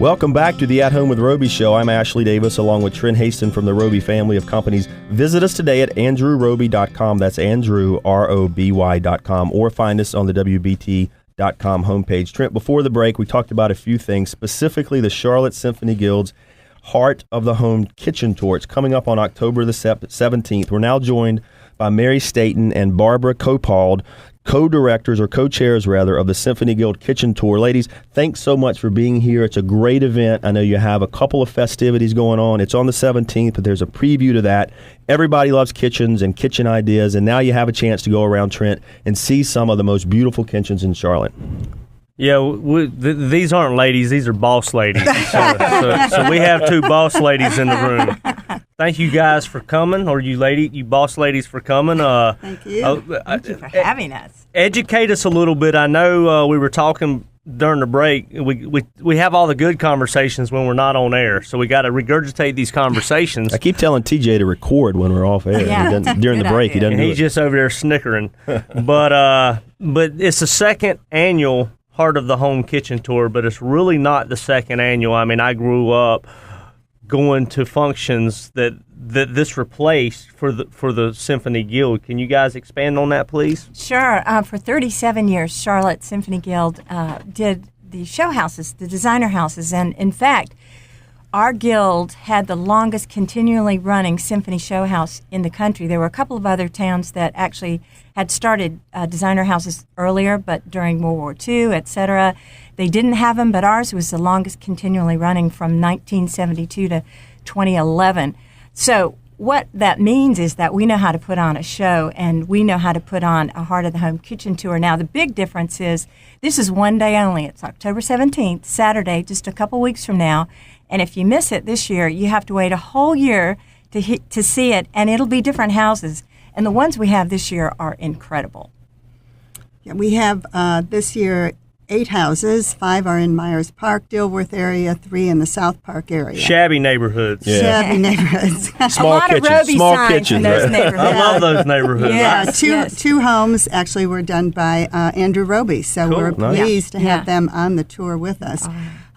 Welcome back to the At Home with Roby show. I'm Ashley Davis along with Trent Haston from the Roby family of companies. Visit us today at andrewroby.com. That's Andrew, ROBY.com, or find us on the WBT.com homepage. Trent, before the break, we talked about a few things, specifically the Charlotte Symphony Guild's Heart of the Home Kitchen Tour. It's coming up on October the 17th. We're now joined by Mary Staton and Barbara Kopald, co-directors or co-chairs rather of the Symphony Guild Kitchen Tour. Ladies, thanks so much for being here. It's a great event. I know you have a couple of festivities going on. It's on the 17th, but there's a preview to that. Everybody loves kitchens and kitchen ideas, and now you have a chance to go around, Trent, and see some of the most beautiful kitchens in Charlotte. Yeah, these aren't ladies; these are boss ladies. So we have two boss ladies in the room. Thank you guys for coming, or you boss ladies for coming. Thank you. Thank you for having us. Educate us a little bit. I know we were talking during the break. We have all the good conversations when we're not on air, so we got to regurgitate these conversations. I keep telling TJ to record when we're off air. Yeah. During the break, he doesn't. And do he's it. just over there snickering. But it's the second annual Heart of the Home Kitchen Tour, but it's really not the second annual. I mean, I grew up going to functions that this replaced for the Symphony Guild. Can you guys expand on that, please? Sure. For 37 years, Charlotte Symphony Guild did the show houses, the designer houses, and in fact, our guild had the longest continually running symphony show house in the country. There were a couple of other towns that actually had started designer houses earlier, but during World War II, et cetera, they didn't have them, but ours was the longest continually running from 1972 to 2011. So what that means is that we know how to put on a show, and we know how to put on a Heart of the Home Kitchen Tour. Now, the big difference is this is one day only. It's October 17th, Saturday, just a couple weeks from now. And if you miss it this year, you have to wait a whole year to see it, and it'll be different houses. And the ones we have this year are incredible. Yeah, we have this year 8 houses. 5 are in Myers Park, Dilworth area, 3 in the South Park area. Shabby neighborhoods. Yeah. Shabby neighborhoods. A lot of Roby signs in those neighborhoods. I love those neighborhoods. Yes. Two homes actually were done by Andrew Roby, so Cool. we're Nice. pleased to have Yeah. them on the tour with us.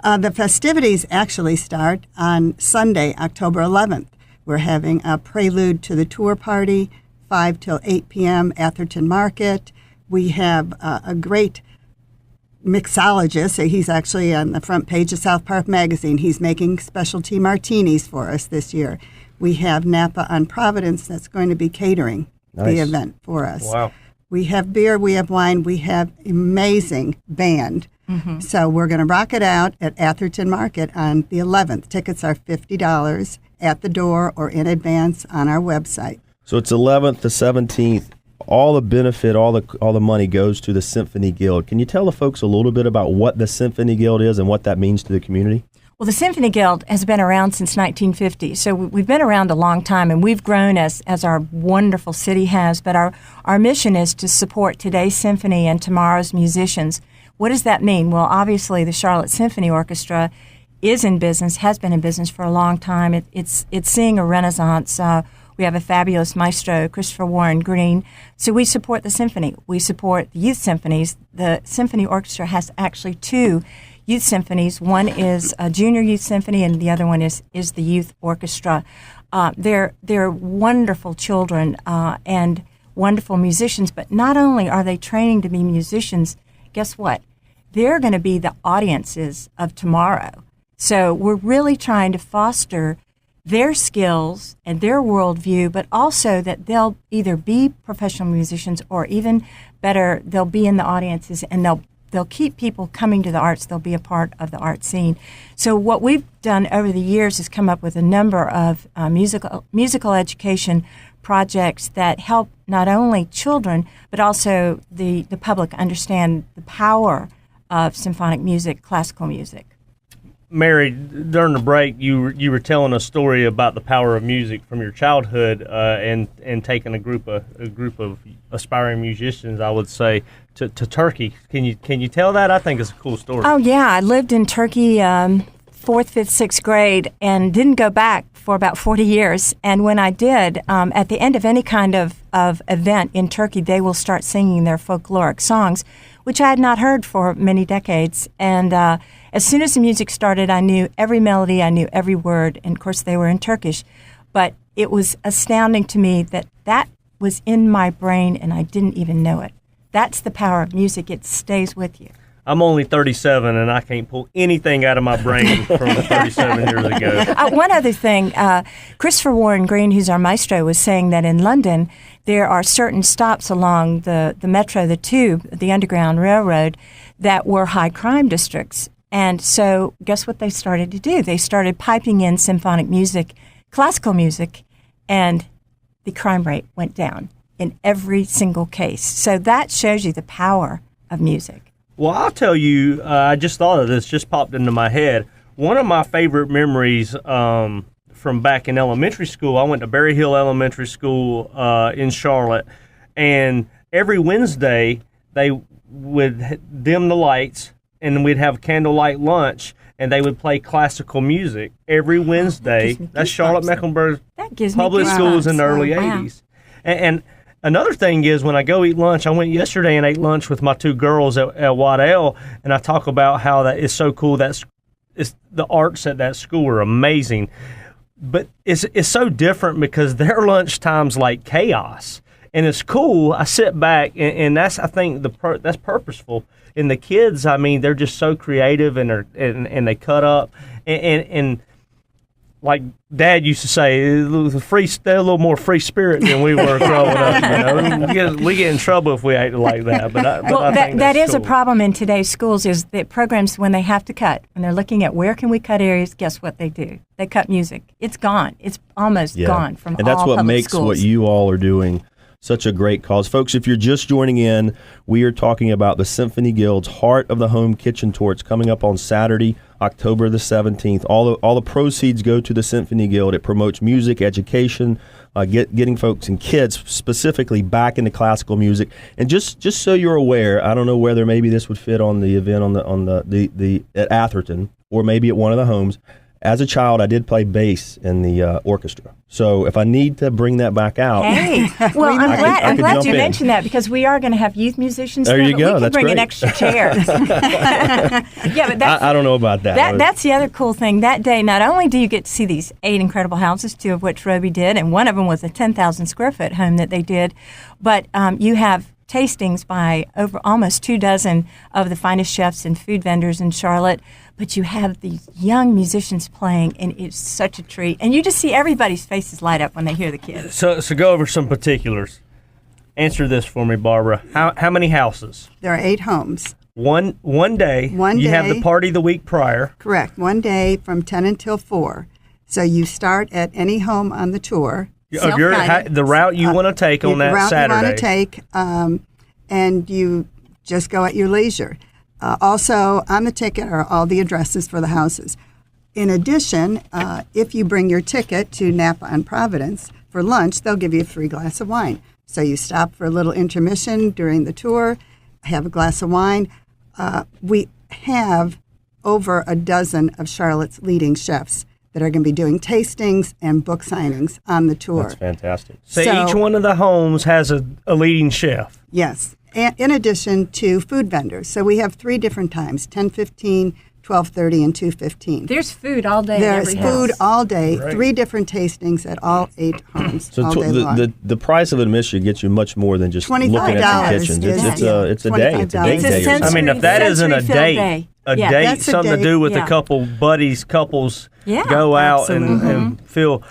The festivities actually start on Sunday, October 11th. We're having a prelude to the tour party, 5 till 8 p.m. Atherton Market. We have a great mixologist. He's actually on the front page of South Park Magazine. He's making specialty martinis for us this year. We have Napa on Providence that's going to be catering the event for us. Wow. We have beer, we have wine, we have amazing band. Mm-hmm. So we're going to rock it out at Atherton Market on the 11th. Tickets are $50 at the door or in advance on our website. So it's 11th to 17th. All the benefit, all the money goes to the Symphony Guild. Can you tell the folks a little bit about what the Symphony Guild is and what that means to the community? Well, the Symphony Guild has been around since 1950, so we've been around a long time, and we've grown as our wonderful city has, but our mission is to support today's symphony and tomorrow's musicians. What does that mean? Well, obviously, the Charlotte Symphony Orchestra is in business, has been in business for a long time. It's seeing a renaissance. We have a fabulous maestro, Christopher Warren Green. So we support the symphony. We support the youth symphonies. The symphony orchestra has actually 2 youth symphonies. One is a junior youth symphony, and the other one is the youth orchestra. They're wonderful children and wonderful musicians, but not only are they training to be musicians, guess what? They're going to be the audiences of tomorrow. So we're really trying to foster their skills and their worldview, but also that they'll either be professional musicians or even better, they'll be in the audiences and they'll keep people coming to the arts. They'll be a part of the art scene. So what we've done over the years is come up with a number of musical education projects that help not only children, but also the public understand the power of symphonic music, classical music. Mary, during the break, you were telling a story about the power of music from your childhood, and taking a group of aspiring musicians, I would say, to Turkey. Can you tell that? I think it's a cool story. Oh yeah, I lived in Turkey 4th, 5th, 6th grade, and didn't go back for about 40 years. And when I did, at the end of any kind of event in Turkey, they will start singing their folkloric songs. which I had not heard for many decades. And as soon as the music started, I knew every melody, I knew every word, and of course they were in Turkish. But it was astounding to me that that was in my brain and I didn't even know it. That's the power of music. It stays with you. I'm only 37, and I can't pull anything out of my brain from 37 years ago. One other thing, Christopher Warren Green, who's our maestro, was saying that in London there are certain stops along the metro, the tube, the Underground Railroad, that were high crime districts. And so guess what they started to do? They started piping in symphonic music, classical music, and the crime rate went down in every single case. So that shows you the power of music. Well, I'll tell you, I just thought of this, just popped into my head. One of my favorite memories from back in elementary school, I went to Berry Hill Elementary School in Charlotte, and every Wednesday they would dim the lights, and we'd have candlelight lunch, and they would play classical music every Wednesday. That's Charlotte-Mecklenburg Public Schools in the early 80s. And another thing is, when I go eat lunch, I went yesterday and ate lunch with my two girls at Waddell, and I talk about how that is so cool. The arts at that school are amazing. But it's so different because their lunch time's like chaos. And it's cool. I sit back, and that's, I think, that's purposeful. And the kids, I mean, they're just so creative, and they cut up. And like Dad used to say, they're a little more free spirit than we were growing up. You know, we get in trouble if we act like that. But I think that is cool. a problem in today's schools. Is that programs, when they have to cut, when they're looking at where can we cut areas, guess what they do? They cut music. It's gone. It's almost gone from all public schools. And that's what makes what you all are doing such a great cause. Folks, if you're just joining in, we are talking about the Symphony Guild's Heart of the Home Kitchen Tour. It's coming up on Saturday, October the 17th. All the proceeds go to the Symphony Guild. It promotes music, education, getting folks and kids specifically back into classical music. And just so you're aware, I don't know whether maybe this would fit on the event on the at Atherton or maybe at one of the homes. As a child, I did play bass in the orchestra. So if I need to bring that back out, hey, well, I'm glad you in. mentioned that, because we are going to have youth musicians. There you go. We can That's bring great. in extra chairs. Yeah, but I don't know about that. That's the other cool thing. That day, not only do you get to see these 8 incredible houses, 2 of which Roby did, and one of them was a 10,000 square foot home that they did, but you have tastings by over almost 24 of the finest chefs and food vendors in Charlotte. But you have these young musicians playing, and it's such a treat. And you just see everybody's faces light up when they hear the kids. So go over some particulars. Answer this for me, Barbara. How many houses? There are 8 homes. One day. One you day. have the party the week prior. Correct. One day from 10 until 4. So you start at any home on the tour. The route you want to take on that Saturday. The route you want to take, and you just go at your leisure. Also, on the ticket are all the addresses for the houses. In addition, if you bring your ticket to Napa on Providence for lunch, they'll give you a free glass of wine. So you stop for a little intermission during the tour, have a glass of wine. We have over a dozen of Charlotte's leading chefs that are going to be doing tastings and book signings on the tour. That's fantastic. So each one of the homes has a leading chef. Yes. In addition to food vendors. So we have 3 different times, 10:15, 12:30, and 2:15. There's food all day. There's in every food house. all day, Right. 3 different tastings at all 8 homes So all day long. the price of admission gets you much more than just looking at $25 the kitchens. is- It's a day. It's a date $25. day. or something. I mean, if that isn't a date, Yeah, that's a something to date. do with Yeah. a couple couples Yeah, go out absolutely. and feel.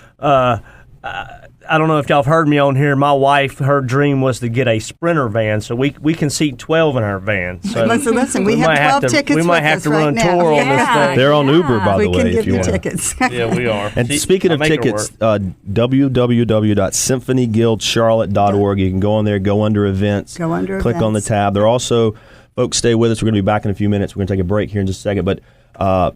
I don't know if y'all have heard me on here. My wife, her dream was to get a Sprinter van, so we can seat 12 in our van. So Listen, we have might 12 to, tickets We might with have us to right run now. tour on this Yeah. thing. They're on Uber, by we the can way, give if you you want. tickets. Yeah, we are. And speaking of I'll make it tickets, work. www.symphonyguildcharlotte.org. You can go on there, go under events, Go under click on the events. tab. There are also, folks, stay with us. We're going to be back in a few minutes. We're going to take a break here in just a second. But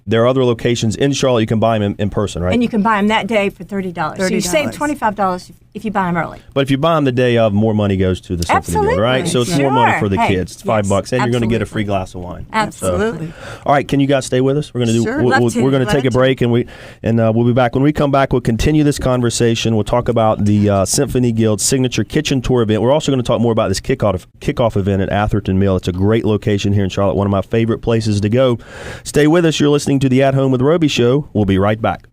there are other locations in Charlotte. You can buy them in person, right? And you can buy them that day for $30. So you save $30. $25 if you buy them early. But if you buy them the day of, more money goes to the Symphony Guild, right? So it's more money for the kids. It's $5, and you're going to get a free glass of wine. Absolutely. So, all right, can you guys stay with us? We're going to do. Sure. We're going to take a break, and we'll be back. When we come back, we'll continue this conversation. We'll talk about the Symphony Guild signature kitchen tour event. We're also going to talk more about this kickoff event at Atherton Mill. It's a great location here in Charlotte, one of my favorite places to go. Stay with us. You're listening to the At Home with Roby show. We'll be right back.